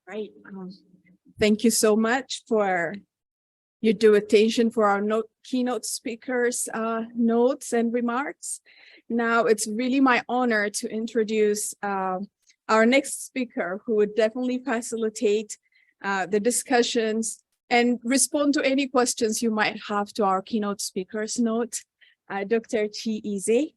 Right. Thank you so much for your due attention for our keynote speakers' notes and remarks. Now it's really my honor to introduce our next speaker, who would definitely facilitate the discussions and respond to any questions you might have to our keynote speakers' note, Dr. Chielozona.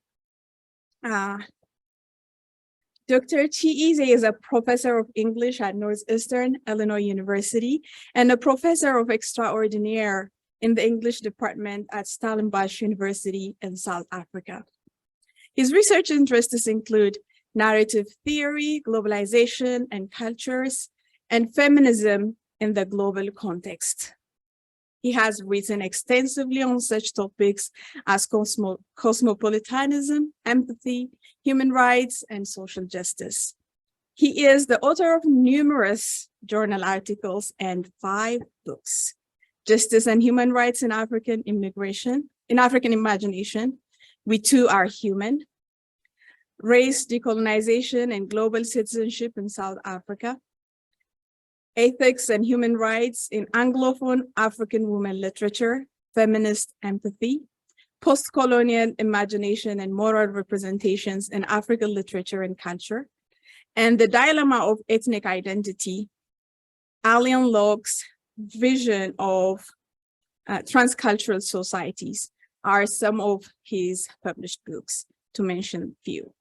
Dr. Chielozona is a professor of English at Northeastern Illinois University and a professor of extraordinaire in the English department at Stellenbosch University in South Africa. His research interests include narrative theory, globalization and cultures, and feminism in the global context. He has written extensively on such topics as cosmopolitanism, empathy, human rights, and social justice. He is the author of numerous journal articles and 5 books: Justice and Human Rights in African Imagination, We Too Are Human, Race, Decolonization, and Global Citizenship in South Africa, Ethics and Human Rights in Anglophone African Women Literature, Feminist Empathy, Post-Colonial Imagination and Moral Representations in African Literature and Culture, and The Dilemma of Ethnic Identity, Alien Locke's Vision of Transcultural Societies are some of his published books, to mention a few.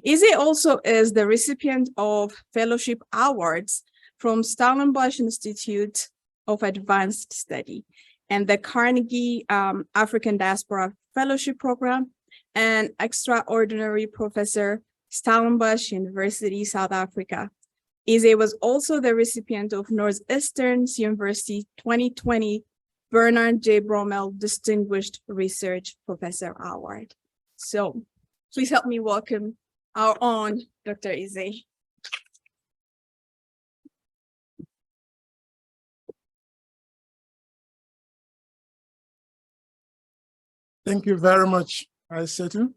Eze also is the recipient of fellowship awards from Stellenbosch Institute of Advanced Study and the Carnegie African Diaspora Fellowship Program, and extraordinary professor, Stellenbosch University, South Africa. Eze was also the recipient of Northeastern University 2020 Bernard J. Bromell Distinguished Research Professor Award. So please help me welcome our own Dr. Eze. Thank you very much, Aisetu.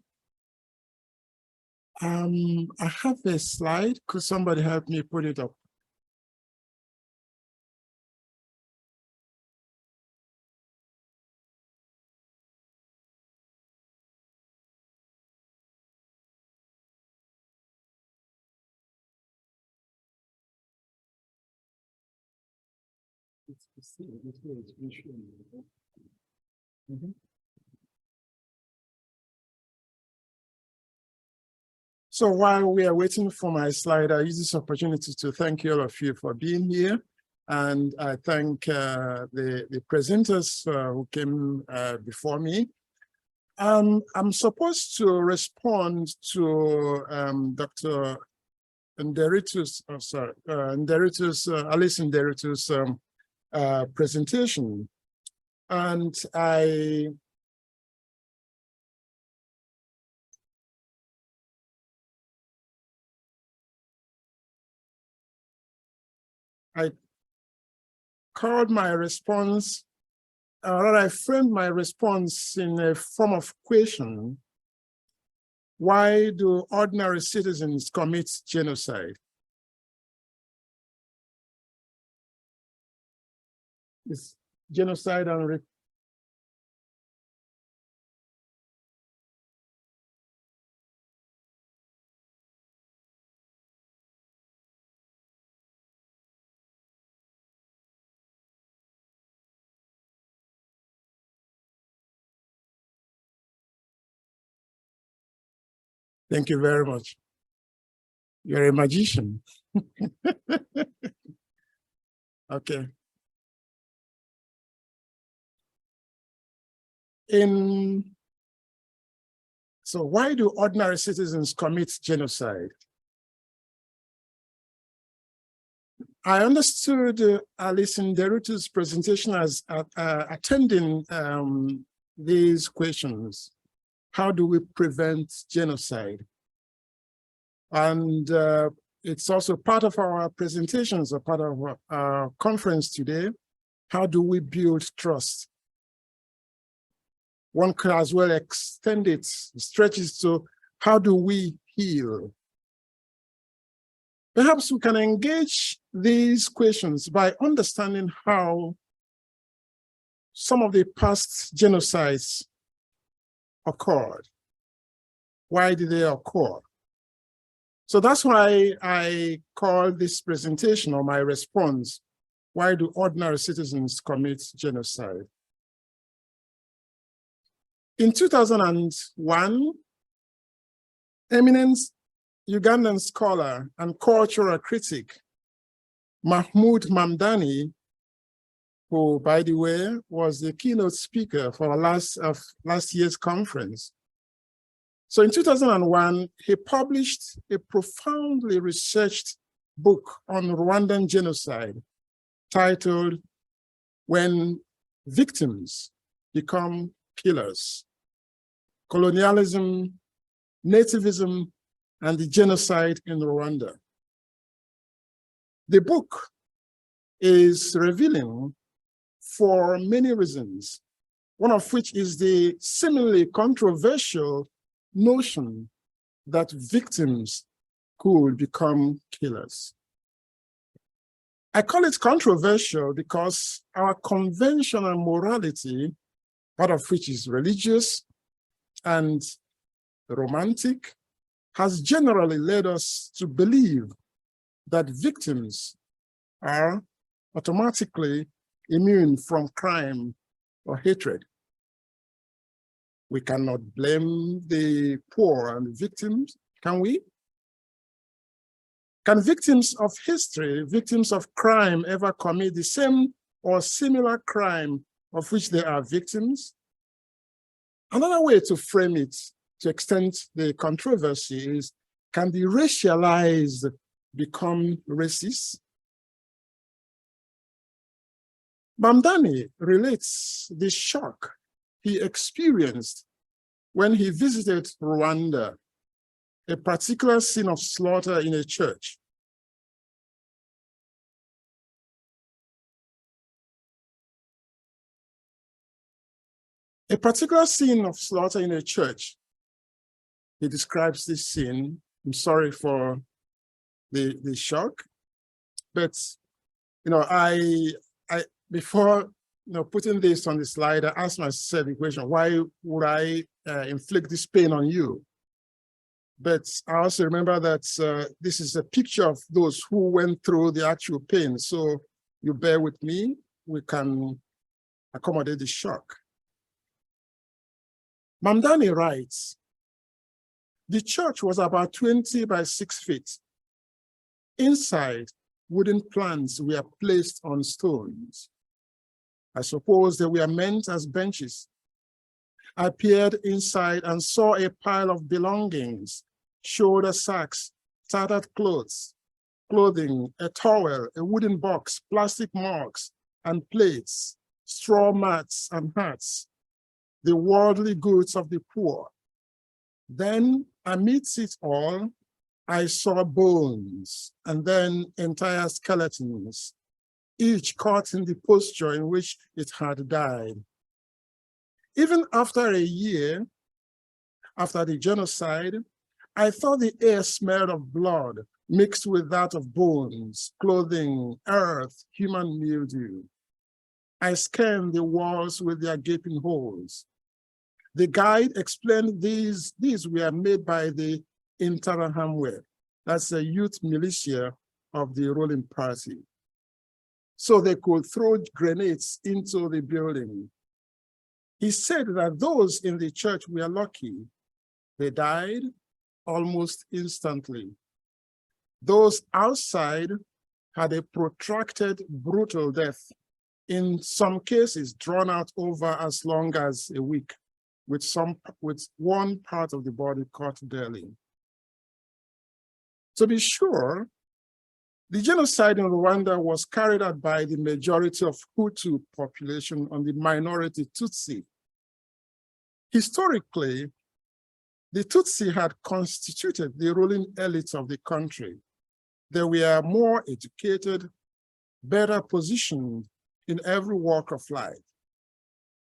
I have a slide. Could somebody help me put it up? So while we are waiting for my slide, I use this opportunity to thank all of you for being here. And I thank the presenters who came before me. I'm supposed to respond to Dr. Nderitu's, Alice Nderitu's presentation. And I called my response, or I framed my response in a form of question. Why do ordinary citizens commit genocide? Is genocide and Thank you very much. You're a magician. Okay. So why do ordinary citizens commit genocide? I understood Alice Nderitu's presentation as attending these questions. How do we prevent genocide? And it's also part of our presentations, a part of our conference today. How do we build trust? One could as well extend it, stretch it to how do we heal? Perhaps we can engage these questions by understanding how some of the past genocides occurred. Why did they occur? So that's why I call this presentation, or my response, why do ordinary citizens commit genocide? In 2001, eminent Ugandan scholar and cultural critic Mahmoud Mamdani, who, by the way, was the keynote speaker for last year's conference. So in 2001, he published a profoundly researched book on Rwandan genocide titled "When Victims Become Killers: Colonialism, Nativism, and the Genocide in Rwanda." The book is revealing for many reasons, one of which is the seemingly controversial notion that victims could become killers. I call it controversial because our conventional morality, part of which is religious and romantic, has generally led us to believe that victims are automatically immune from crime or hatred. We cannot blame the poor and the victims, can we? Can victims of history, victims of crime, ever commit the same or similar crime of which they are victims? Another way to frame it, to extend the controversy, is, can the racialized become racist? Mamdani relates the shock he experienced when he visited Rwanda, a particular scene of slaughter in a church. A particular scene of slaughter in a church. He describes this scene. I'm sorry for the shock, but I before putting this on the slide, I asked myself the question: why would I inflict this pain on you? But I also remember that this is a picture of those who went through the actual pain. So you bear with me, we can accommodate the shock. Mamdani writes, the church was about 20 by 6 feet. Inside, wooden planks were placed on stones. I suppose they were meant as benches. I peered inside and saw a pile of belongings: shoulder sacks, tattered clothing, a towel, a wooden box, plastic mugs and plates, straw mats and hats, the worldly goods of the poor. Then, amidst it all, I saw bones and then entire skeletons, each caught in the posture in which it had died. Even after a year, after the genocide, I thought the air smelled of blood mixed with that of bones, clothing, earth, human mildew. I scanned the walls with their gaping holes. The guide explained these were made by the Interahamwe, that's a youth militia of the ruling party, so they could throw grenades into the building. He said that those in the church were lucky. They died almost instantly. Those outside had a protracted, brutal death, in some cases drawn out over as long as a week, with one part of the body cut daily. To be sure, the genocide in Rwanda was carried out by the majority of Hutu population on the minority Tutsi. Historically, the Tutsi had constituted the ruling elite of the country. They were more educated, better positioned in every walk of life.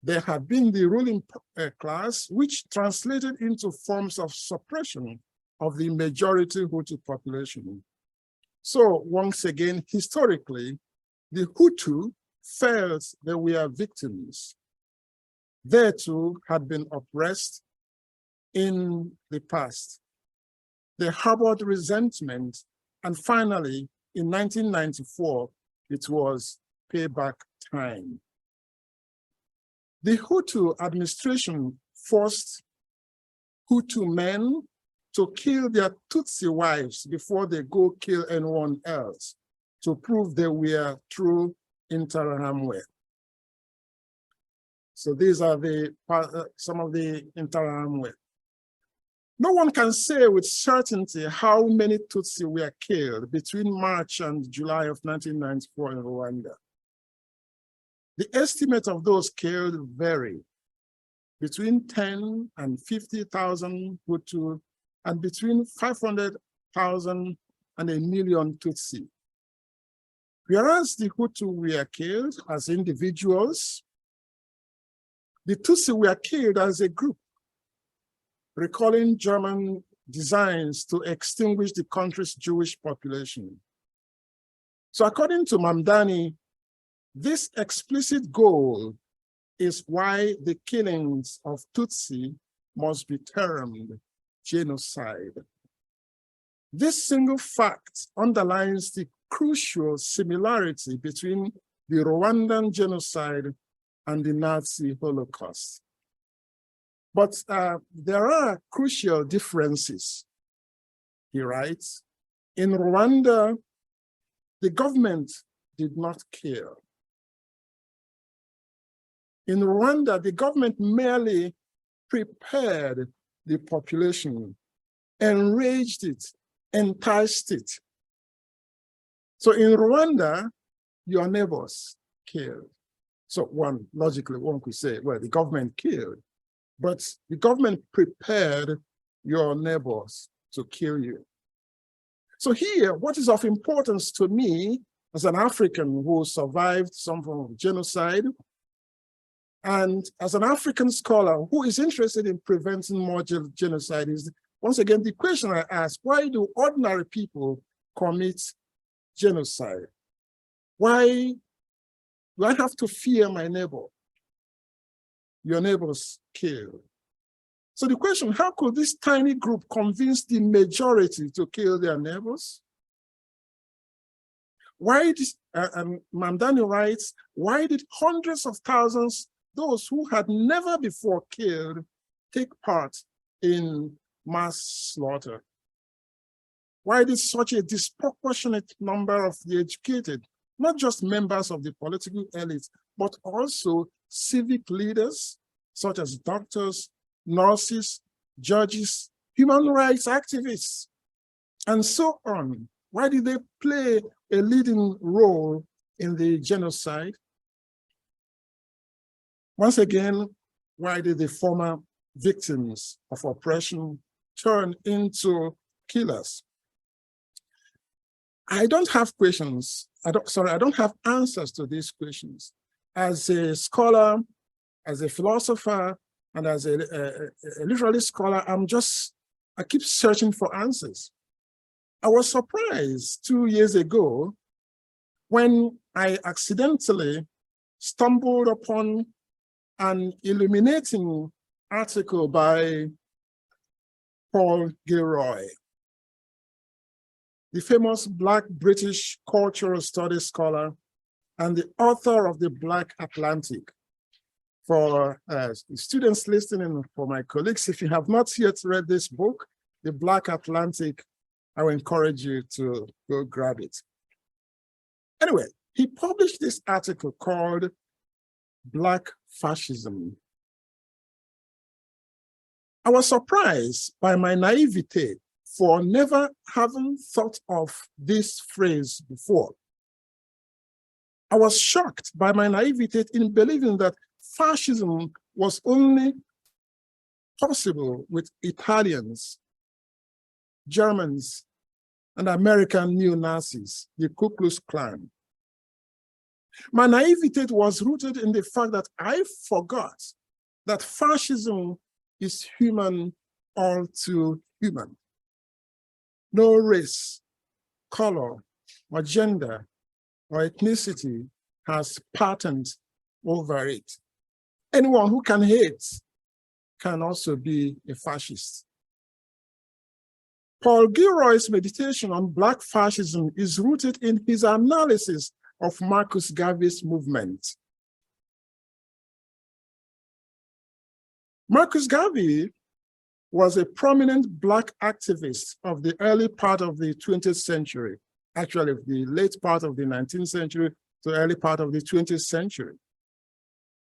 They had been the ruling class, which translated into forms of suppression of the majority Hutu population. So once again, historically, the Hutu felt they were victims. They too had been oppressed in the past. They harbored resentment, and finally, in 1994, it was payback time. The Hutu administration forced Hutu men to kill their Tutsi wives before they go kill anyone else to prove they were true Interahamwe. So these are some of the Interahamwe. No one can say with certainty how many Tutsi were killed between March and July of 1994 in Rwanda. The estimate of those killed vary between 10 and 50,000 Hutu and between 500,000 and 1 million Tutsi. Whereas the Hutu were killed as individuals, the Tutsi were killed as a group, recalling German designs to extinguish the country's Jewish population. So according to Mamdani, this explicit goal is why the killings of Tutsi must be termed genocide. This single fact underlines the crucial similarity between the Rwandan genocide and the Nazi Holocaust. But there are crucial differences, he writes. In Rwanda, the government did not kill. In Rwanda, the government merely prepared the population, enraged it, enticed it. So in Rwanda, your neighbors killed. So logically, one could say, well, the government killed, but the government prepared your neighbors to kill you. So here, what is of importance to me as an African who survived some form of genocide, and as an African scholar who is interested in preventing more genocide, is once again the question I ask: why do ordinary people commit genocide? Why do I have to fear my neighbor? Your neighbors killed. So the question: how could this tiny group convince the majority to kill their neighbors? Why did, Mamdani writes, why did hundreds of thousands, those who had never before killed, take part in mass slaughter? Why did such a disproportionate number of the educated, not just members of the political elite, but also civic leaders, such as doctors, nurses, judges, human rights activists, and so on? Why did they play a leading role in the genocide? Once again, why did the former victims of oppression turn into killers? I don't have questions. I don't have answers to these questions. As a scholar, as a philosopher, and as a literary scholar, I keep searching for answers. I was surprised 2 years ago when I accidentally stumbled upon an illuminating article by Paul Gilroy, the famous Black British cultural studies scholar and the author of the Black Atlantic. For students listening, for my colleagues, if you have not yet read this book, the Black Atlantic, I will encourage you to go grab it. Anyway, he published this article called Black Fascism. I was surprised by my naivete for never having thought of this phrase before. I was shocked by my naivete in believing that fascism was only possible with Italians, Germans, and American neo-Nazis, the Ku Klux Klan. My naivete was rooted in the fact that I forgot that fascism is human, all too human. No race, color, or gender or ethnicity has patent over it. Anyone who can hate can also be a fascist. Paul Gilroy's meditation on Black fascism is rooted in his analysis of Marcus Garvey's movement. Marcus Garvey was a prominent Black activist of the early part of the 20th century, actually the late part of the 19th century to the early part of the 20th century.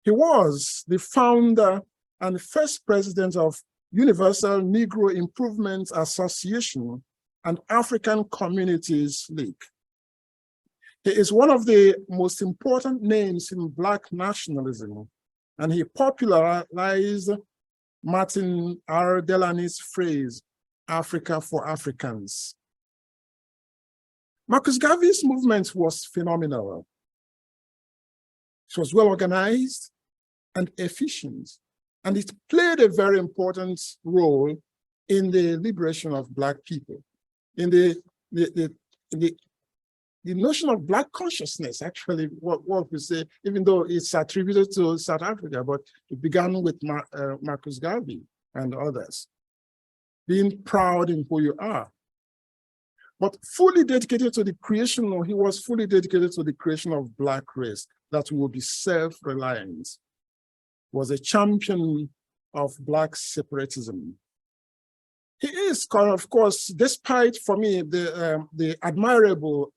He was the founder and first president of Universal Negro Improvement Association and African Communities League. He is one of the most important names in Black nationalism, and he popularized Martin R. Delaney's phrase, Africa for Africans. Marcus Garvey's movement was phenomenal. It was well organized and efficient, and it played a very important role in the liberation of Black people, in the notion of Black consciousness, actually, what we say, even though it's attributed to South Africa, but it began with Marcus Garvey and others. Being proud in who you are. But fully dedicated to the creation, or he was fully dedicated to the creation of Black race that will be self-reliant. Was a champion of Black separatism. He is, of course, despite, for me, the admirable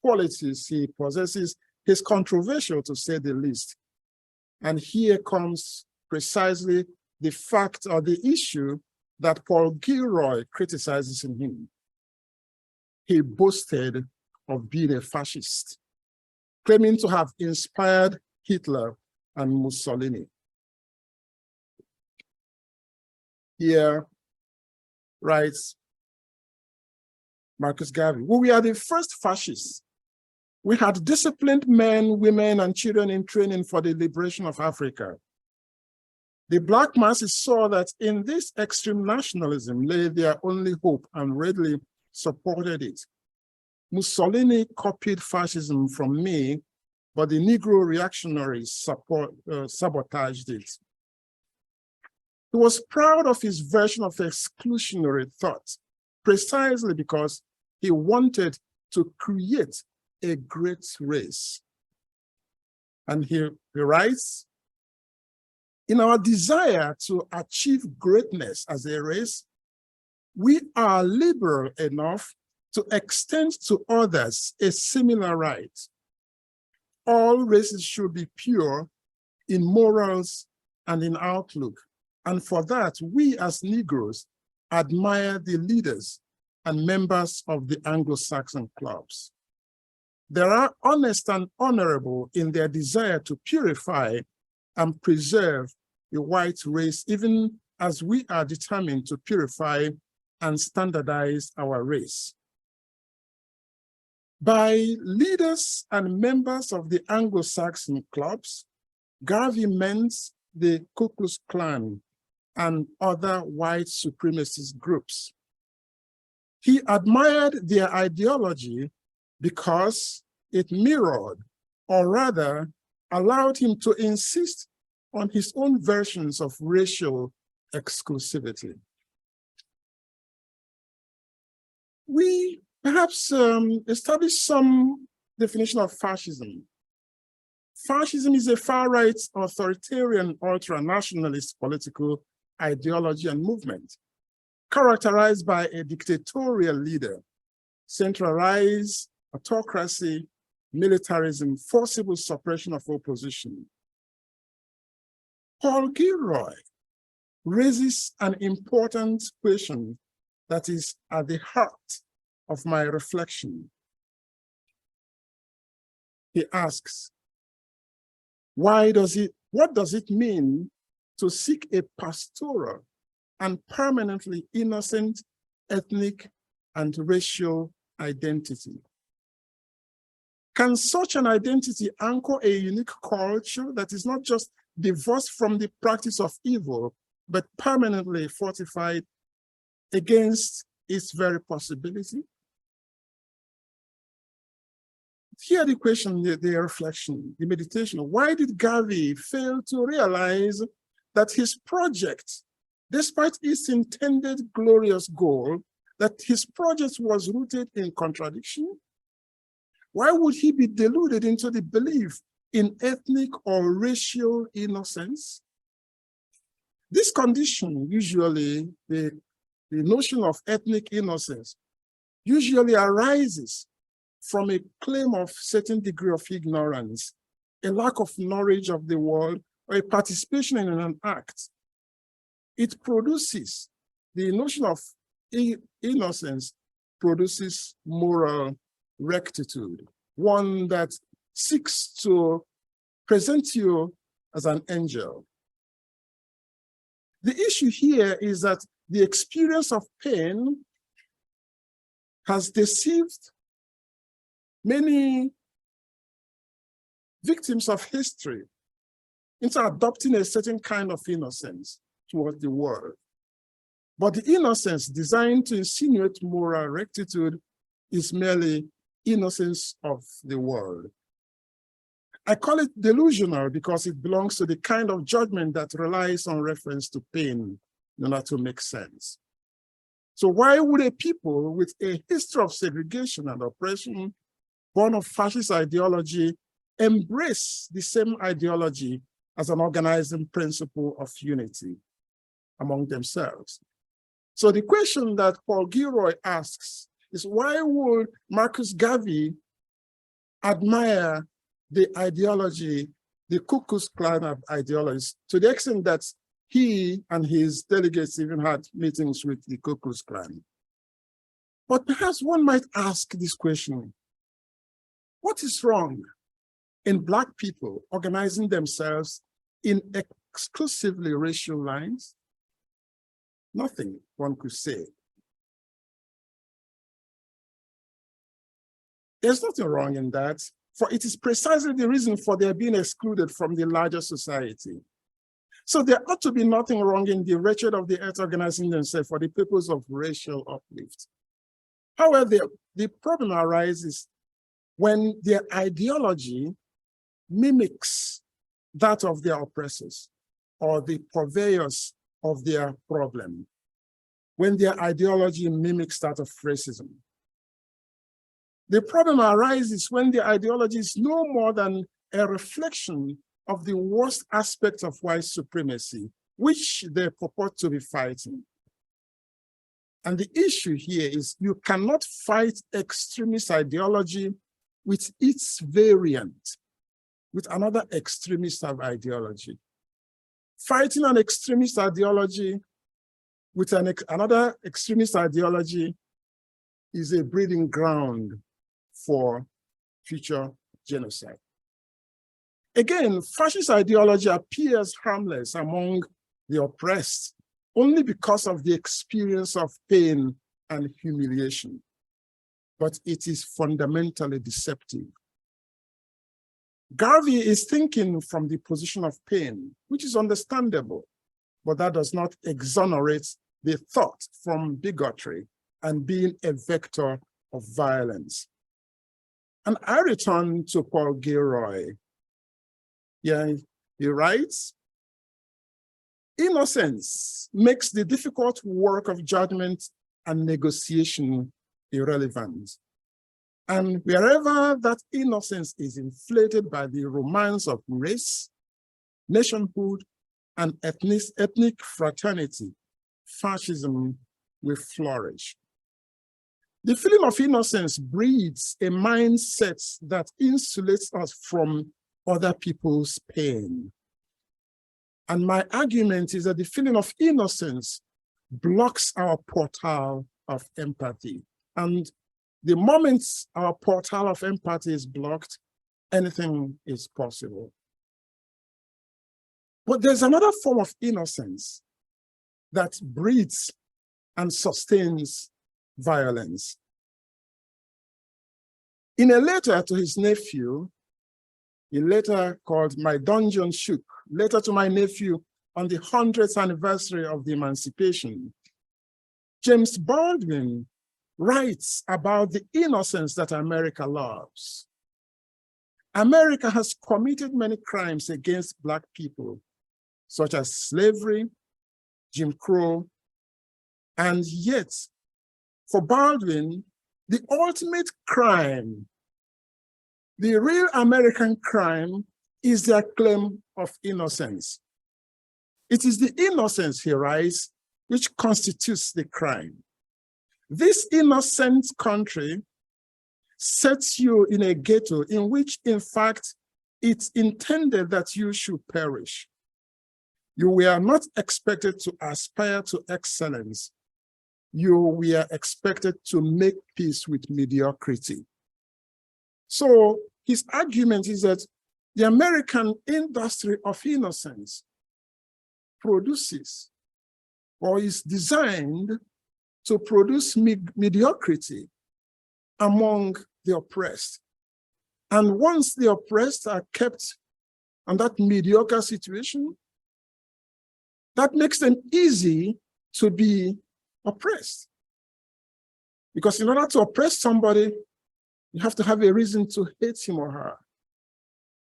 qualities he possesses, he's controversial, to say the least. And here comes precisely the fact or the issue that Paul Gilroy criticizes in him. He boasted of being a fascist, claiming to have inspired Hitler and Mussolini. Here writes Marcus Garvey, we are the first fascists. We had disciplined men, women, and children in training for the liberation of Africa. The Black masses saw that in this extreme nationalism lay their only hope and readily supported it. Mussolini copied fascism from me, but the Negro reactionaries sabotaged it. He was proud of his version of exclusionary thought, precisely because he wanted to create a great race. And he writes, in our desire to achieve greatness as a race, we are liberal enough to extend to others a similar right. All races should be pure in morals and in outlook. And for that, we as Negroes admire the leaders and members of the Anglo-Saxon clubs. They are honest and honorable in their desire to purify and preserve the white race, even as we are determined to purify and standardize our race. By leaders and members of the Anglo-Saxon clubs, Garvey meant the Ku Klux Klan and other white supremacist groups. He admired their ideology because it mirrored, or rather allowed him to insist on his own versions of racial exclusivity. We perhaps establish some definition of fascism. Fascism is a far-right authoritarian ultra-nationalist political ideology and movement, characterized by a dictatorial leader, centralized autocracy, militarism, forcible suppression of opposition. Paul Gilroy raises an important question that is at the heart of my reflection. He asks, what does it mean to seek a pastoral and permanently innocent ethnic and racial identity? Can such an identity anchor a unique culture that is not just divorced from the practice of evil, but permanently fortified against its very possibility? here the question, the reflection, the meditation. Why did Garvey fail to realize that his project, despite its intended glorious goal, that his project was rooted in contradiction? Why would he be deluded into the belief in ethnic or racial innocence? This condition, usually the notion of ethnic innocence, usually arises from a claim of certain degree of ignorance, a lack of knowledge of the world, or a participation in an act. It produces, the notion of innocence produces moral rectitude, one that seeks to present you as an angel. The issue here is that the experience of pain has deceived many victims of history into adopting a certain kind of innocence towards the world. But the innocence designed to insinuate moral rectitude is merely innocence of the world. I call it delusional because it belongs to the kind of judgment that relies on reference to pain in order to make sense. So why would a people with a history of segregation and oppression, born of fascist ideology, embrace the same ideology as an organizing principle of unity among themselves? So the question that Paul Gilroy asks is, why would Marcus Garvey admire the ideology, the Ku Klux Klan ideologies, to the extent that he and his delegates even had meetings with the Ku Klux Klan? But perhaps one might ask this question: what is wrong in Black people organizing themselves in exclusively racial lines? Nothing, one could say. There's nothing wrong in that, for it is precisely the reason for their being excluded from the larger society. So there ought to be nothing wrong in the wretched of the earth organizing themselves for the purpose of racial uplift. However, the problem arises when their ideology mimics that of their oppressors or the purveyors of their problem, when their ideology mimics that of racism. The problem arises when the ideology is no more than a reflection of the worst aspects of white supremacy, which they purport to be fighting. And the issue here is you cannot fight extremist ideology with its variant, with another extremist of ideology. Fighting an extremist ideology with another extremist ideology is a breeding ground for future genocide. Again, fascist ideology appears harmless among the oppressed only because of the experience of pain and humiliation, but it is fundamentally deceptive. Garvey is thinking from the position of pain, which is understandable, but that does not exonerate the thought from bigotry and being a vector of violence. And I return to Paul Gilroy. Yeah, he writes, innocence makes the difficult work of judgment and negotiation irrelevant. And wherever that innocence is inflated by the romance of race, nationhood, and ethnic fraternity, fascism will flourish. The feeling of innocence breeds a mindset that insulates us from other people's pain. And my argument is that the feeling of innocence blocks our portal of empathy. And the moment our portal of empathy is blocked, anything is possible. But there's another form of innocence that breeds and sustains violence. In a letter to his nephew, a letter called My Dungeon Shook, letter to my nephew on the 100th anniversary of the emancipation, James Baldwin writes about the innocence that America loves. America has committed many crimes against Black people, such as slavery, Jim Crow, and yet, for Baldwin, the ultimate crime, the real American crime, is their claim of innocence. It is the innocence, he writes, which constitutes the crime. This innocent country sets you in a ghetto in which, in fact, it's intended that you should perish. You were not expected to aspire to excellence. You were expected to make peace with mediocrity. So his argument is that the American industry of innocence produces or is designed to produce mediocrity among the oppressed. And once the oppressed are kept on that mediocre situation, that makes them easy to be oppressed. Because in order to oppress somebody, you have to have a reason to hate him or her.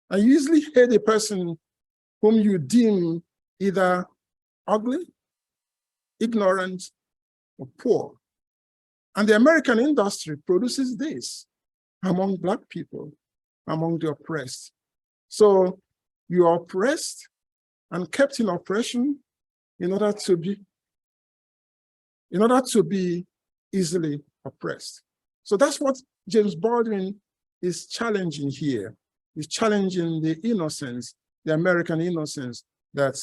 And you usually hate a person whom you deem either ugly, ignorant, or poor. And the American industry produces this among Black people, among the oppressed. So you are oppressed and kept in oppression in order to be easily oppressed. So that's what James Baldwin is challenging here. He's challenging the innocence, the American innocence that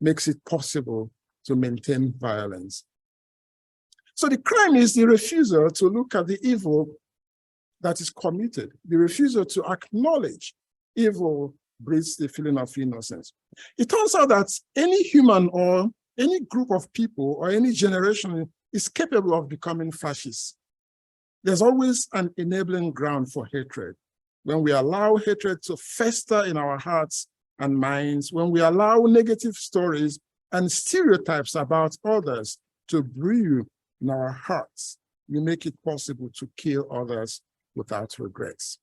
makes it possible to maintain violence. So the crime is the refusal to look at the evil that is committed. The refusal to acknowledge evil breeds the feeling of innocence. It turns out that any human or any group of people or any generation is capable of becoming fascist. There's always an enabling ground for hatred. When we allow hatred to fester in our hearts and minds, when we allow negative stories and stereotypes about others to brew in our hearts, we make it possible to kill others without regrets.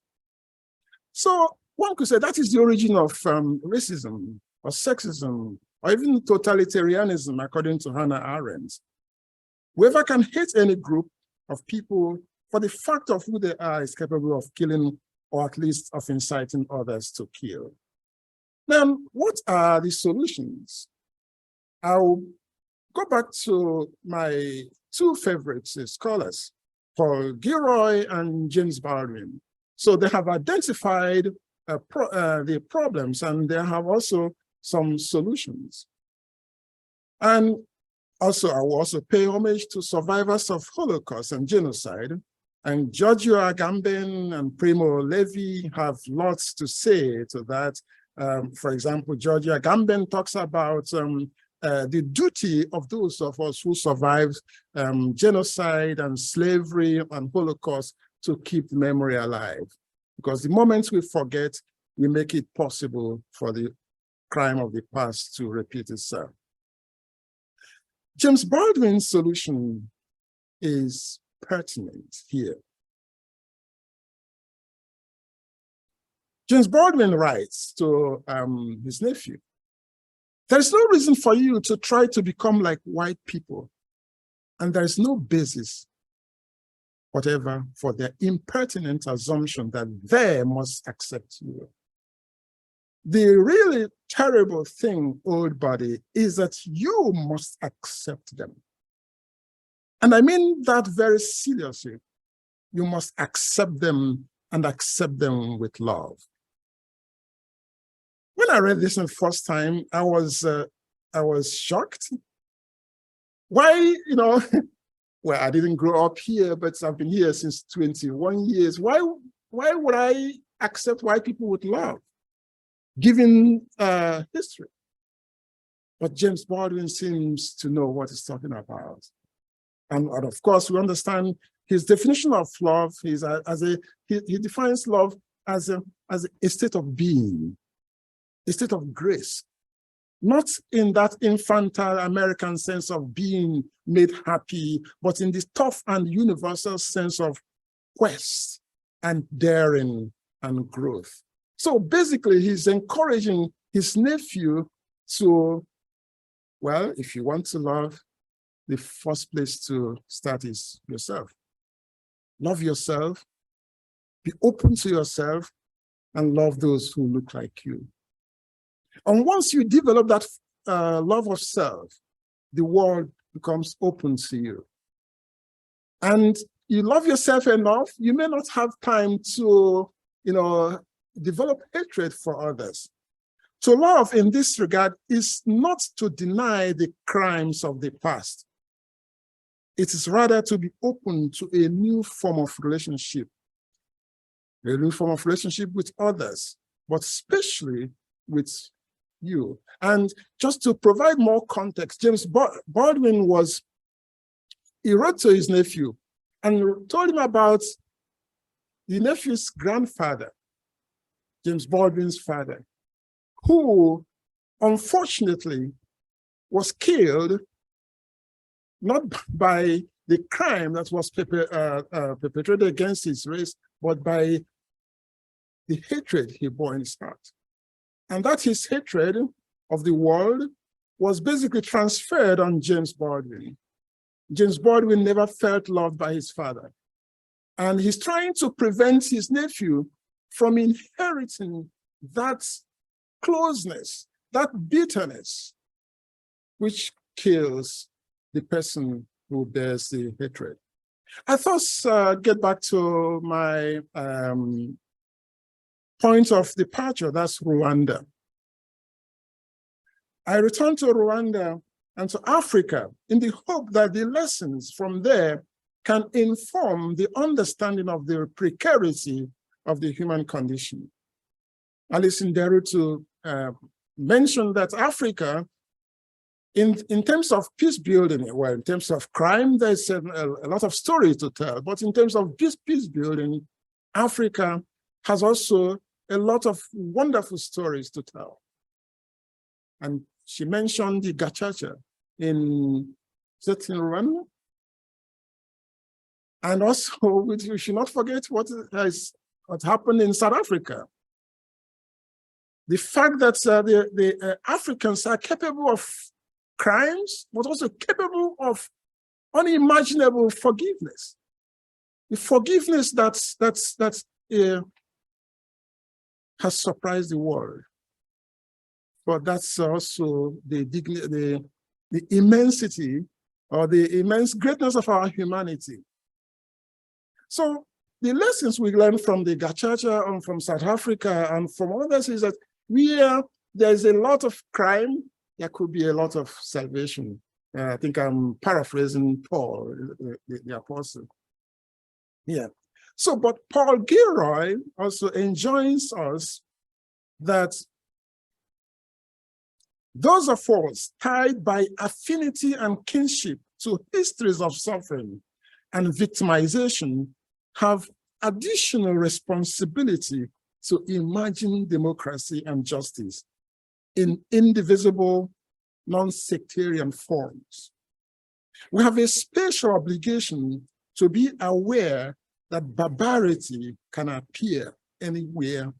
So one could say that is the origin of racism or sexism or even totalitarianism, according to Hannah Arendt. Whoever can hate any group of people for the fact of who they are is capable of killing or at least of inciting others to kill. Now, what are the solutions? I'll go back to my two favorite scholars, Paul Gilroy and James Baldwin. So they have identified the problems and they have also some solutions. And also, I will also pay homage to survivors of Holocaust and genocide. And Giorgio Agamben and Primo Levi have lots to say to that. For example, Giorgio Agamben talks about the duty of those of us who survived genocide and slavery and Holocaust to keep memory alive. Because the moment we forget, we make it possible for the crime of the past to repeat itself. James Baldwin's solution is pertinent here. James Baldwin writes to his nephew, "There is no reason for you to try to become like white people, and there is no basis whatever for their impertinent assumption that they must accept you. The really terrible thing, old buddy, is that you must accept them. And I mean that very seriously. You must accept them and accept them with love." When I read this the first time, I was shocked. Why, well, I didn't grow up here, but I've been here since 21 years. Why would I accept white people with love, given history? But James Baldwin seems to know what he's talking about. And of course, we understand his definition of love. He defines love as a state of being, a state of grace, not in that infantile American sense of being made happy, but in this tough and universal sense of quest and daring and growth. So basically, he's encouraging his nephew to, well, if you want to love, the first place to start is yourself. Love yourself, be open to yourself, and love those who look like you. And once you develop that love of self, the world becomes open to you. And you love yourself enough, you may not have time to, develop hatred for others. To love in this regard is not to deny the crimes of the past. It is rather to be open to a new form of relationship, with others, but especially with you. And just to provide more context, James Baldwin he wrote to his nephew and told him about the nephew's grandfather, James Baldwin's father, who unfortunately was killed not by the crime that was perpetrated against his race, but by the hatred he bore in his heart. And that his hatred of the world was basically transferred on James Baldwin. James Baldwin never felt loved by his father. And he's trying to prevent his nephew from inheriting that closeness, that bitterness, which kills the person who bears the hatred. I thought get back to my point of departure, that's Rwanda. I returned to Rwanda and to Africa in the hope that the lessons from there can inform the understanding of the precarity of the human condition. Alison Derutu mentioned that Africa, in terms of peace building, well, in terms of crime, there's a lot of stories to tell, but in terms of peace building, Africa has also a lot of wonderful stories to tell. And she mentioned the Gachacha in Rwanda. And also, we should not forget what happened in South Africa. The fact that the Africans are capable of crimes, but also capable of unimaginable forgiveness. The forgiveness that has surprised the world. But that's also the immensity or the immense greatness of our humanity. So the lessons we learn from the Gachacha and from South Africa and from others is that there's a lot of crime, there could be a lot of salvation. I think I'm paraphrasing Paul, the apostle. Yeah. So, but Paul Gilroy also enjoins us that those of us tied by affinity and kinship to histories of suffering and victimization have additional responsibility to imagine democracy and justice in indivisible, non-sectarian forms. We have a special obligation to be aware that barbarity can appear anywhere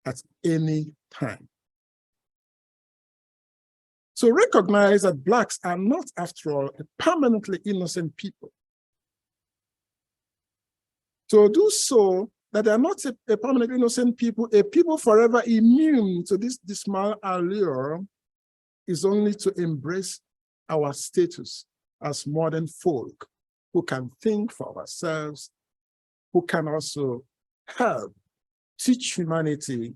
at any time. So recognize that Blacks are not, after all, a permanently innocent people. To do so, that they are not a permanently innocent people, a people forever immune to this dismal allure, is only to embrace our status as modern folk who can think for ourselves, who can also help teach humanity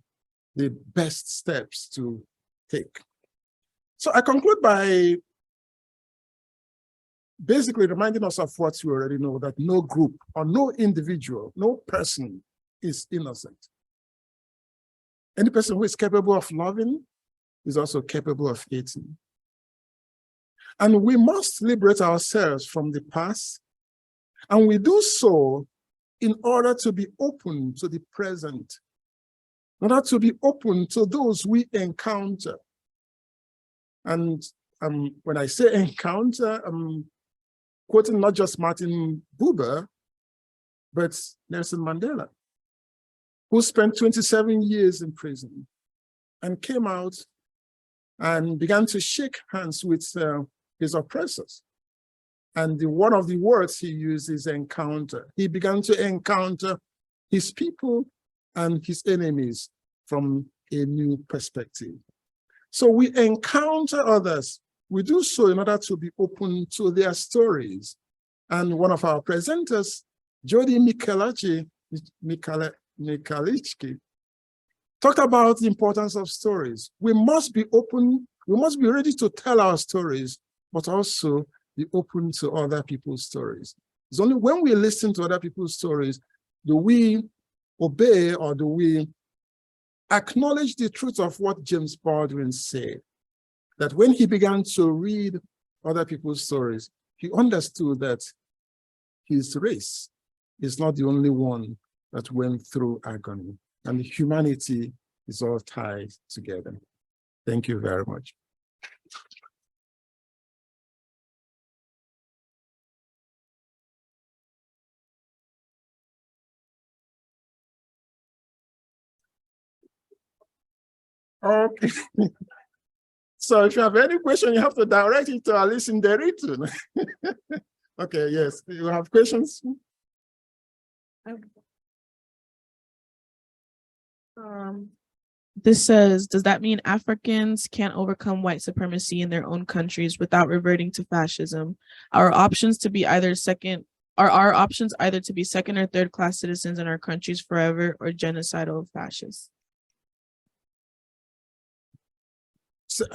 the best steps to take. So I conclude by basically reminding us of what we already know, that no group or no individual, no person is innocent. Any person who is capable of loving is also capable of hating. And we must liberate ourselves from the past, and we do so in order to be open to the present, in order to be open to those we encounter. And when I say encounter, I'm quoting not just Martin Buber, but Nelson Mandela. who spent 27 years in prison and came out and began to shake hands with his oppressors. And one of the words he used is encounter. He began to encounter his people and his enemies from a new perspective. So we encounter others. We do so in order to be open to their stories. And one of our presenters, Jody Michalichki, talked about the importance of stories. We must be open, we must be ready to tell our stories, but also be open to other people's stories. It's only when we listen to other people's stories do we obey or do we acknowledge the truth of what James Baldwin said, that when he began to read other people's stories, he understood that his race is not the only one that went through agony, and humanity is all tied together. Thank you very much. Okay. So if you have any question, you have to direct it to Alice in Deritu. Okay, yes, you have questions? This says, does that mean Africans can't overcome white supremacy in their own countries without reverting to fascism? Our options to be either our options either to be second or third class citizens in our countries forever or genocidal fascists? So,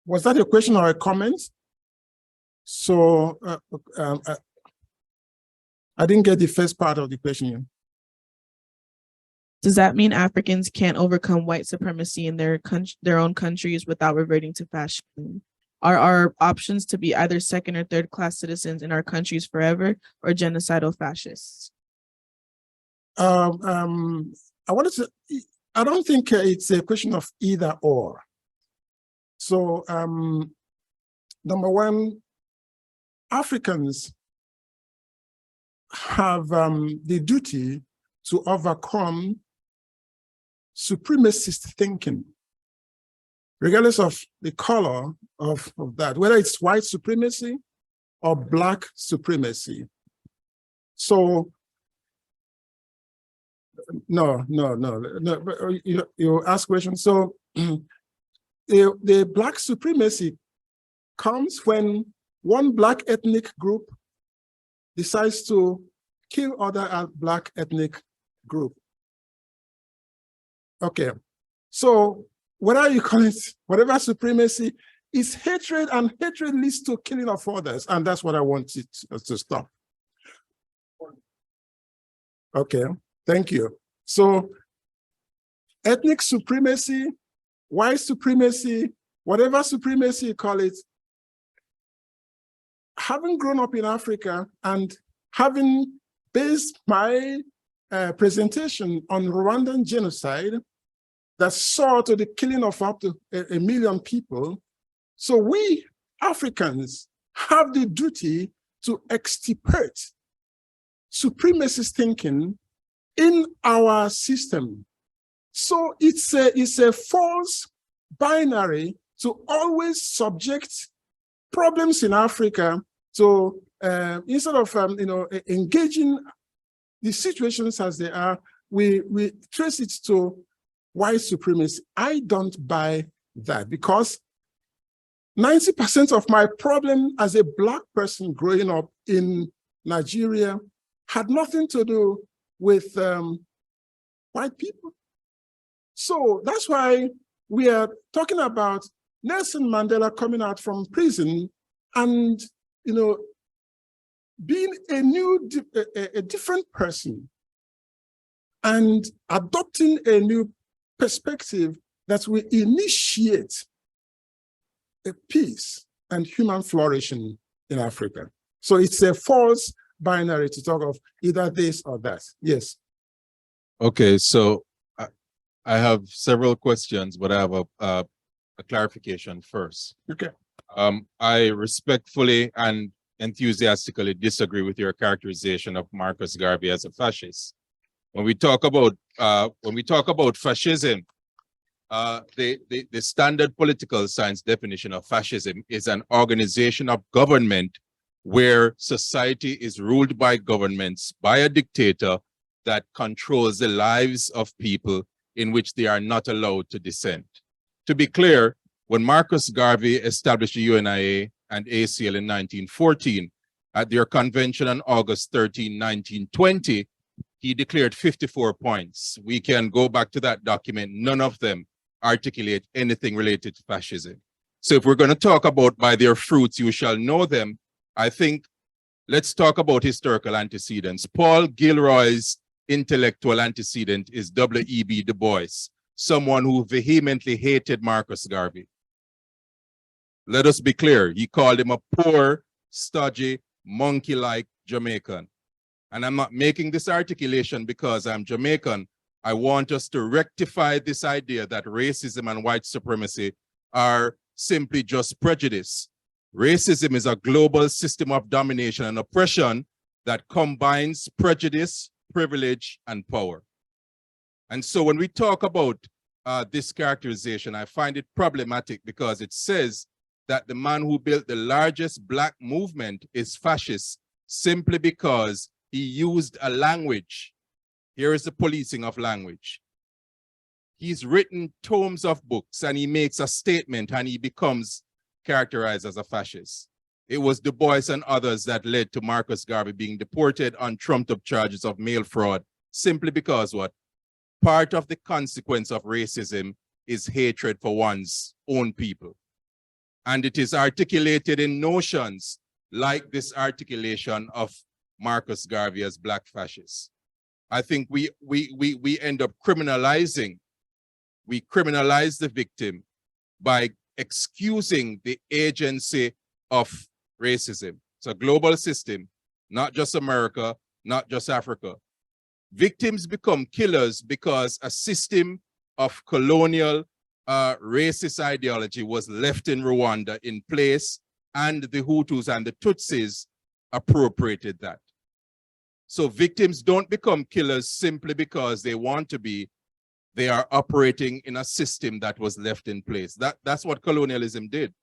was that a question or a comment? So I didn't get the first part of the question. Does that mean Africans can't overcome white supremacy in their own countries without reverting to fascism? Are our options to be either second or third class citizens in our countries forever or genocidal fascists? I don't think it's a question of either or. So number one, Africans have the duty to overcome supremacist thinking, regardless of the color of that, whether it's white supremacy or Black supremacy. So, no, you ask questions. So the Black supremacy comes when one Black ethnic group decides to kill other Black ethnic group. Okay, so whatever you call it, whatever supremacy is hatred, and hatred leads to killing of others, and that's what I want it to stop. Okay, thank you. So ethnic supremacy, white supremacy, whatever supremacy you call it, having grown up in Africa and having based my presentation on Rwandan genocide that saw to the killing of up to a million people. So we Africans have the duty to extirpate supremacist thinking in our system. So it's a false binary to always subject problems in Africa to instead of engaging the situations as they are, we trace it to white supremacy. I don't buy that, because 90% of my problem as a Black person growing up in Nigeria had nothing to do with white people. So that's why we are talking about Nelson Mandela coming out from prison and, being a different person and adopting a new perspective that will initiate a peace and human flourishing in Africa. So it's a false binary to talk of either this or that. Yes. Okay, so I have several questions, but I have a clarification first. Okay. I respectfully and enthusiastically disagree with your characterization of Marcus Garvey as a fascist. When we talk about fascism, the standard political science definition of fascism is an organization of government where society is ruled by governments, by a dictator that controls the lives of people in which they are not allowed to dissent. To be clear, when Marcus Garvey established the UNIA and ACL in 1914, at their convention on August 13, 1920, he declared 54 points. We can go back to that document. None of them articulate anything related to fascism. So if we're going to talk about by their fruits, you shall know them, I think let's talk about historical antecedents. Paul Gilroy's intellectual antecedent is W.E.B. Du Bois, someone who vehemently hated Marcus Garvey. Let us be clear, he called him a poor, stodgy, monkey-like Jamaican. And I'm not making this articulation because I'm Jamaican. I want us to rectify this idea that racism and white supremacy are simply just prejudice. Racism is a global system of domination and oppression that combines prejudice, privilege, and power. And so when we talk about this characterization, I find it problematic because it says that the man who built the largest Black movement is fascist simply because he used a language. Here is the policing of language. He's written tomes of books and he makes a statement and he becomes characterized as a fascist. It was Du Bois and others that led to Marcus Garvey being deported on trumped-up charges of mail fraud, simply because what? Part of the consequence of racism is hatred for one's own people. And it is articulated in notions like this articulation of Marcus Garvey as Black fascists. I think we end up criminalizing, we criminalize the victim by excusing the agency of racism. It's a global system, not just America, not just Africa. Victims become killers because a system of colonial racist ideology was left in Rwanda in place, and the Hutus and the Tutsis appropriated that. So victims don't become killers simply because they want to be. They are operating in a system that was left in place. That's what colonialism did.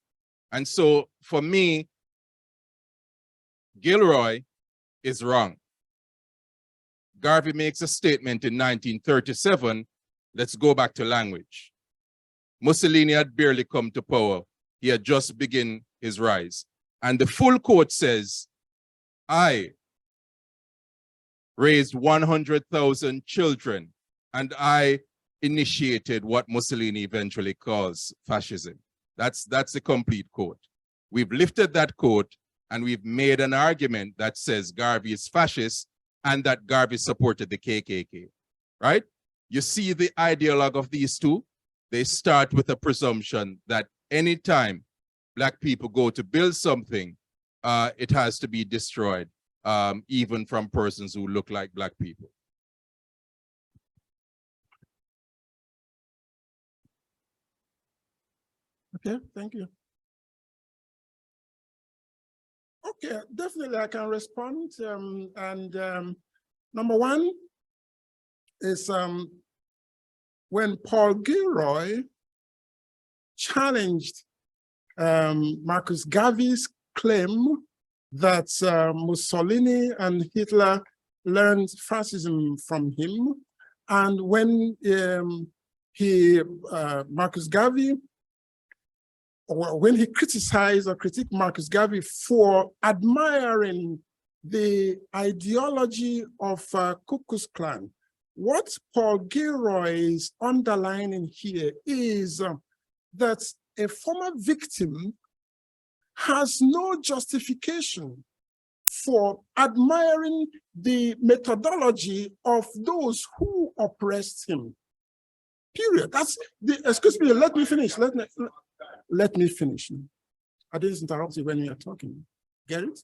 And so for me, Gilroy is wrong. Garvey makes a statement in 1937. Let's go back to language. Mussolini had barely come to power. He had just begun his rise. And the full quote says, I raised 100,000 children and I initiated what Mussolini eventually calls fascism. That's the complete quote. We've lifted that quote and we've made an argument that says Garvey is fascist and that Garvey supported the KKK, right? You see the ideologue of these two? They start with a presumption that anytime Black people go to build something, it has to be destroyed, even from persons who look like Black people. Okay, thank you. Okay, definitely I can respond. Number one is when Paul Gilroy challenged Marcus Garvey's claim that Mussolini and Hitler learned fascism from him, and when Marcus Garvey, or when he criticized or critiqued Marcus Garvey for admiring the ideology of Ku Klux Klan, what Paul Gilroy is underlining here is that a former victim has no justification for admiring the methodology of those who oppressed him. Period. That's the, excuse me, let me finish. Let me finish. I didn't interrupt you when you were talking. Get it?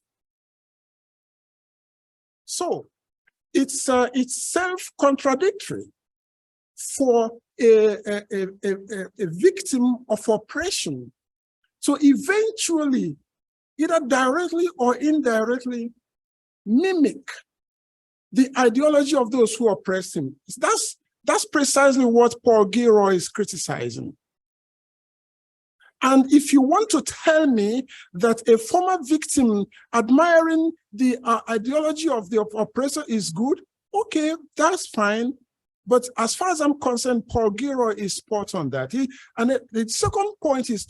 So it's self-contradictory for a victim of oppression to eventually, either directly or indirectly, mimic the ideology of those who oppressed him. That's precisely what Paul Gilroy is criticizing. And if you want to tell me that a former victim admiring the ideology of the oppressor is good, okay, that's fine. But as far as I'm concerned, Paul Gilroy is spot on that. The second point is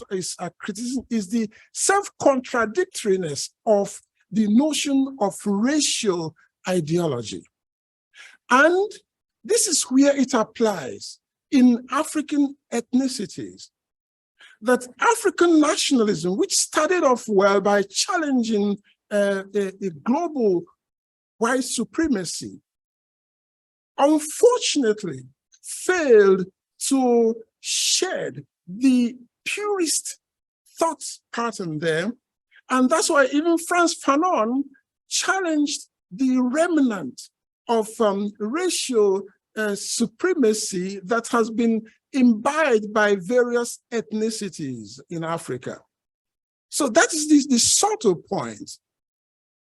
criticism is the self-contradictoriness of the notion of racial ideology. And this is where it applies in African ethnicities. That African nationalism, which started off well by challenging the global white supremacy, unfortunately failed to shed the purist thought pattern there. And that's why even Frantz Fanon challenged the remnant of racial supremacy that has been imbibed by various ethnicities in Africa. So that is the subtle point.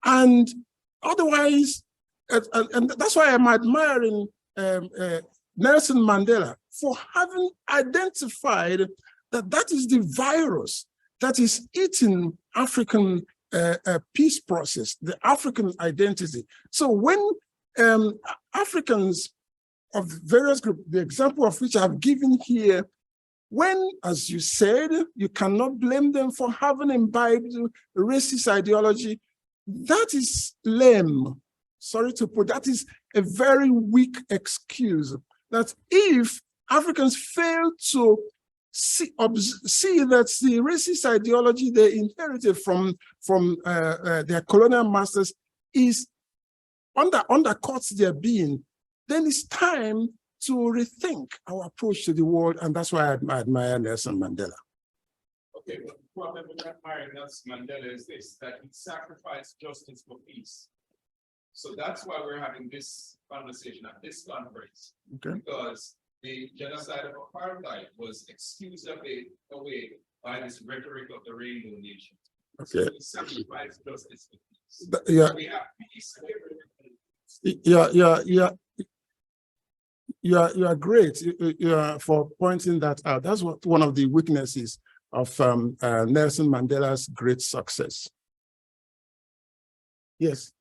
And otherwise, and that's why I'm admiring Nelson Mandela for having identified that that is the virus that is eating African peace process, the African identity. So when Africans of various groups, the example of which I've given here, when, as you said, you cannot blame them for having imbibed racist ideology, that is lame. Sorry to put, that is a very weak excuse. That if Africans fail to see that the racist ideology they inherited from their colonial masters is undercuts their being, then it's time to rethink our approach to the world, and that's why I admire Nelson Mandela. Okay, but the problem with admiring Nelson Mandela is this, that he sacrificed justice for peace. So that's why we're having this conversation at this conference, okay, because the genocide of apartheid was excused away by this rhetoric of the Rainbow Nation. Okay. So he sacrificed justice for peace. Yeah. We have peace. You are great for pointing that out. That's one of the weaknesses of Nelson Mandela's great success. Yes.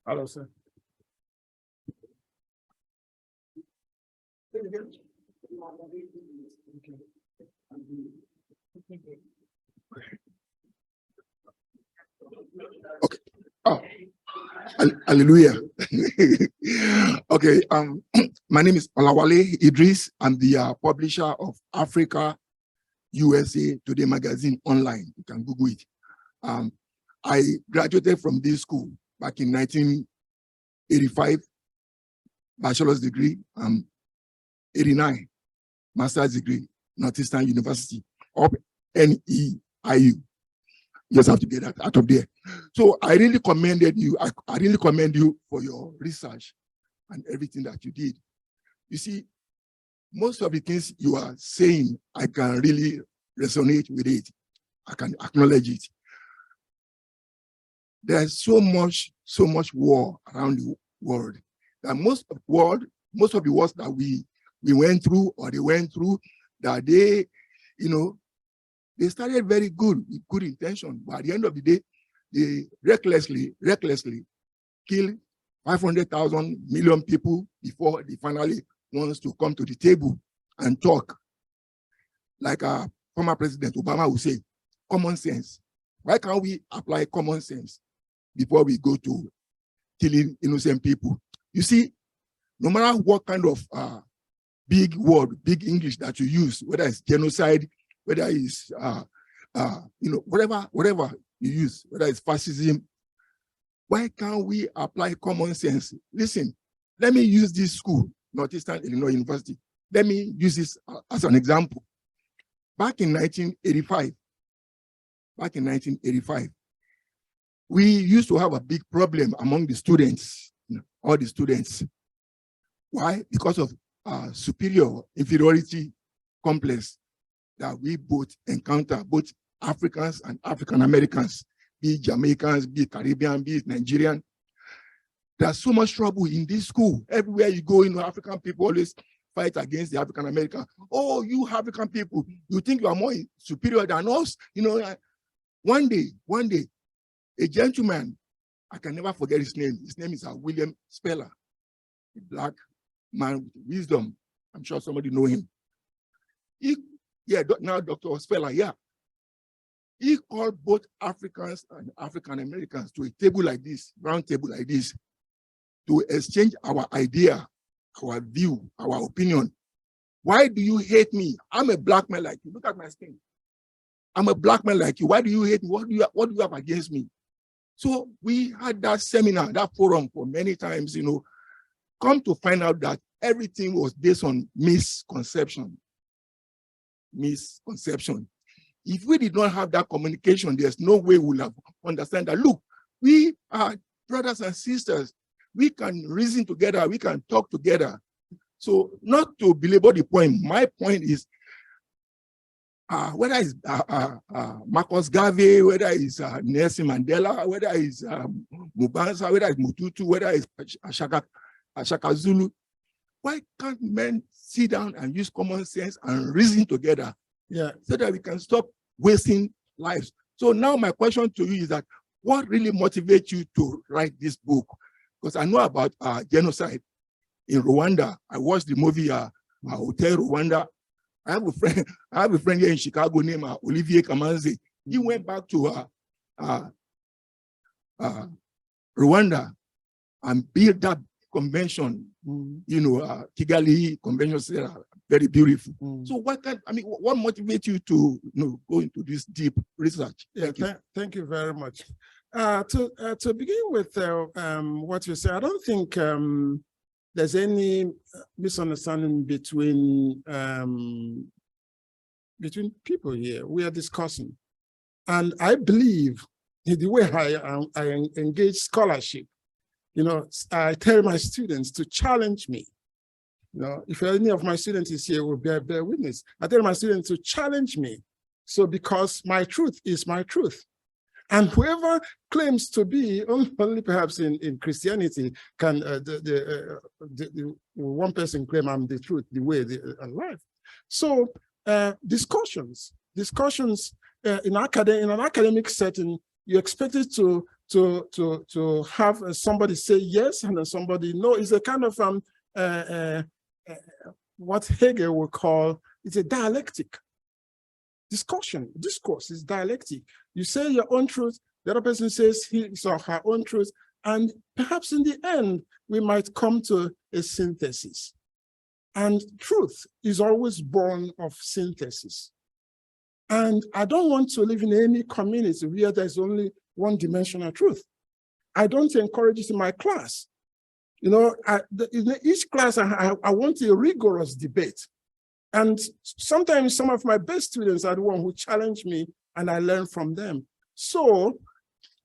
Hello, sir. Okay. Oh, hallelujah. Okay. My name is Olawale Idris. I'm the publisher of Africa USA Today magazine online. You can Google it. I graduated from this school back in 1985, bachelor's degree, 89, master's degree, Northeastern University, of NEIU. You just have to get that out of there. So I really commended you. I really commend you for your research and everything that you did. You see, most of the things you are saying, I can really resonate with it. I can acknowledge it. There's so much war around the world that most of the wars that we went through or they went through, that they, they started very good, with good intention, but at the end of the day, they recklessly kill 500,000 million people before they finally wants to come to the table and talk. Like former President Obama would say, common sense. Why can't we apply common sense before we go to killing innocent people? You see, no matter what kind of big word, big English that you use, whether it's genocide, whether it's whatever you use, whether it's fascism, why can't we apply common sense? Listen, let me use this school, Northeastern Illinois University. Let me use this as an example. Back in 1985, we used to have a big problem among the students, all the students. Why? Because of superior inferiority complex that we both encounter, both Africans and African Americans, be it Jamaicans, be it Caribbean, be it Nigerian. There's so much trouble in this school. Everywhere you go, African people always fight against the African American. Oh, you African people, you think you are more superior than us? One day, a gentleman, I can never forget his name. His name is William Speller, a black man with wisdom. I'm sure somebody know him. Now Dr. Speller, yeah. He called both Africans and African Americans to a table like this, round table like this, to exchange our idea, our view, our opinion. Why do you hate me? I'm a black man like you. Look at my skin. I'm a black man like you. Why do you hate me? What do you have against me? So we had that seminar, that forum for many times, come to find out that everything was based on misconception. If we did not have that communication, there's no way we'll have understand that, look, we are brothers and sisters. We can reason together. We can talk together. So not to belabor the point, my point is, whether it's Marcus Garvey, whether it's Nelson Mandela, whether it's Mubanza, whether it's Mututu, whether it's Ashaka Zulu, why can't men sit down and use common sense and reason together? Yeah, so that we can stop wasting lives. So now my question to you is that what really motivates you to write this book? Because I know about genocide in Rwanda. I watched the movie Hotel Rwanda. I have a friend here in Chicago named Olivier Kamanzi. He went back to Rwanda and built that convention. Kigali Convention Center, very beautiful. So what motivates you to go into this deep research? Thank you very much. To begin with what you say, I don't think there's any misunderstanding between people here. We are discussing, and I believe the way I engage scholarship. I tell my students to challenge me. If any of my students is here, will bear witness. I tell my students to challenge me. So because my truth is my truth. And whoever claims to be, only perhaps in Christianity, can one person claim I'm the truth, the way, and life. So discussions in an academic setting, you're expected to have somebody say yes and then somebody no. It's a kind of what Hegel would call, it's a dialectic. Discourse is dialectic. You say your own truth, the other person says his or her own truth, and perhaps in the end, we might come to a synthesis. And truth is always born of synthesis. And I don't want to live in any community where there's only one-dimensional truth. I don't encourage it in my class. In each class, I want a rigorous debate. And sometimes some of my best students are the ones who challenge me and I learn from them. So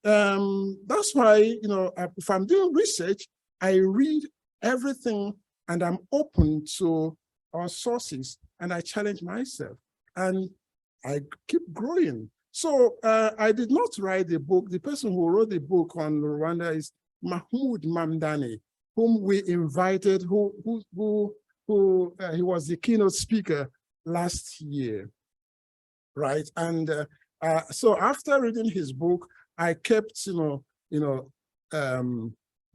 that's why, if I'm doing research, I read everything and I'm open to our sources and I challenge myself and I keep growing. So I did not write the book. The person who wrote the book on Rwanda is Mahmoud Mamdani, whom we invited, he was the keynote speaker last year, right? And so after reading his book, I kept,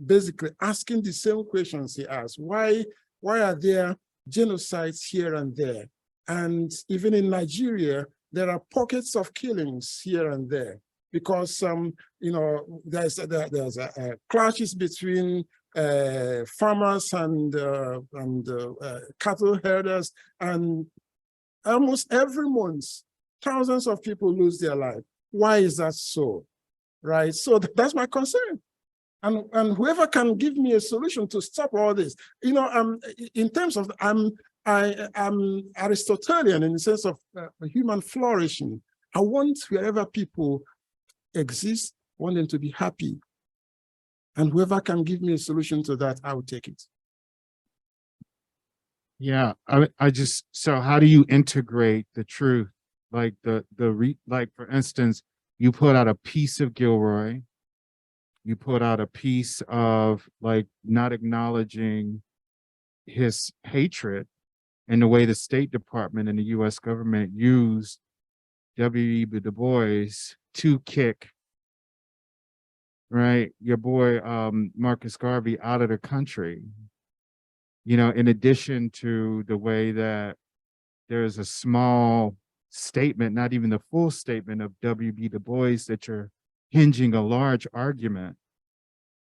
basically asking the same questions he asked. Why are there genocides here and there? And even in Nigeria, there are pockets of killings here and there because there's clashes between farmers and cattle herders, and almost every month thousands of people lose their life. Why is that so? Right? So that's my concern. And whoever can give me a solution to stop all this, in terms of, I'm Aristotelian in the sense of human flourishing. I want wherever people exist, I want them to be happy. And whoever can give me a solution to that, I will take it. Yeah, so how do you integrate the truth? Like like for instance, you put out a piece of Gilroy, you put out a piece of like not acknowledging his hatred and the way the State Department and the US government used W.E.B. Du Bois to kick, right, your boy Marcus Garvey out of the country. In addition to the way that there's a small statement, not even the full statement of W.B. Du Bois that you're hinging a large argument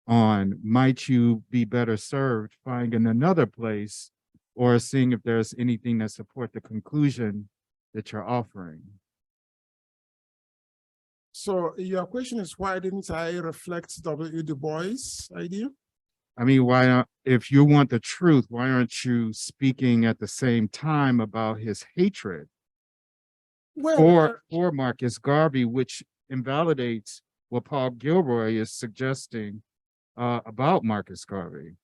on, might you be better served finding another place or seeing if there's anything that support the conclusion that you're offering? So your question is, why didn't I reflect W. Du Bois' idea? I mean, why not? If you want the truth, why aren't you speaking at the same time about his hatred for Marcus Garvey, which invalidates what Paul Gilroy is suggesting about Marcus Garvey?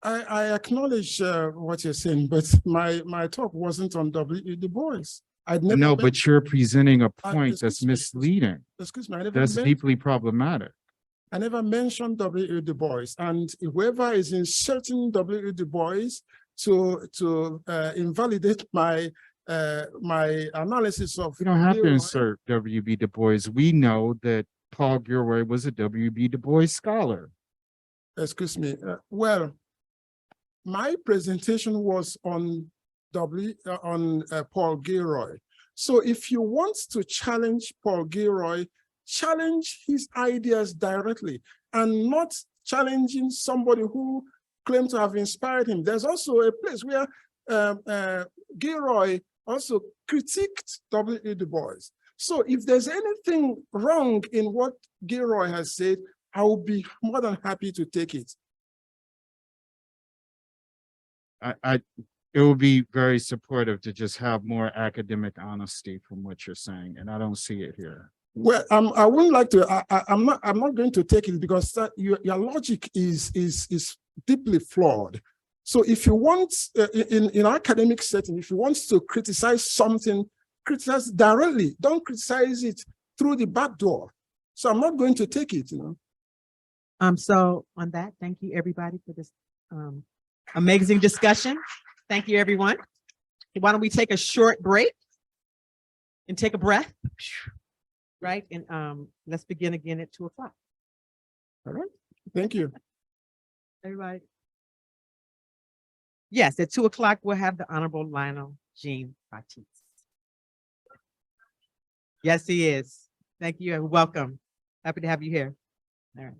I acknowledge what you're saying, but my talk wasn't on W. Du Bois. No, but you're presenting a point that's misleading. Excuse me, That's deeply problematic. I never mentioned W. Du Bois, and whoever is inserting W. Du Bois to invalidate my analysis of. We don't have to insert W.B. Du Bois. We know that Paul Gilroy was a W.B. Du Bois scholar. Excuse me. Well, my presentation was on Paul Gilroy. So if you want to challenge Paul Gilroy, challenge his ideas directly and not challenging somebody who claimed to have inspired him. There's also a place where Gilroy also critiqued W. Du Bois. So if there's anything wrong in what Gilroy has said, I will be more than happy to take it. It would be very supportive to just have more academic honesty from what you're saying, and I don't see it here. Well, I wouldn't like to. I'm not going to take it because your logic is deeply flawed. So if you want, in academic setting, if you want to criticize something, criticize directly. Don't criticize it through the back door. So I'm not going to take it. So on that, thank you everybody for this amazing discussion. Thank you, everyone. Why don't we take a short break and take a breath? Right, and let's begin again at 2 o'clock. All right. Thank you. Everybody. Yes, at 2 o'clock, we'll have the Honorable Lionel Jean Baptiste. Yes, he is. Thank you and welcome. Happy to have you here. All right.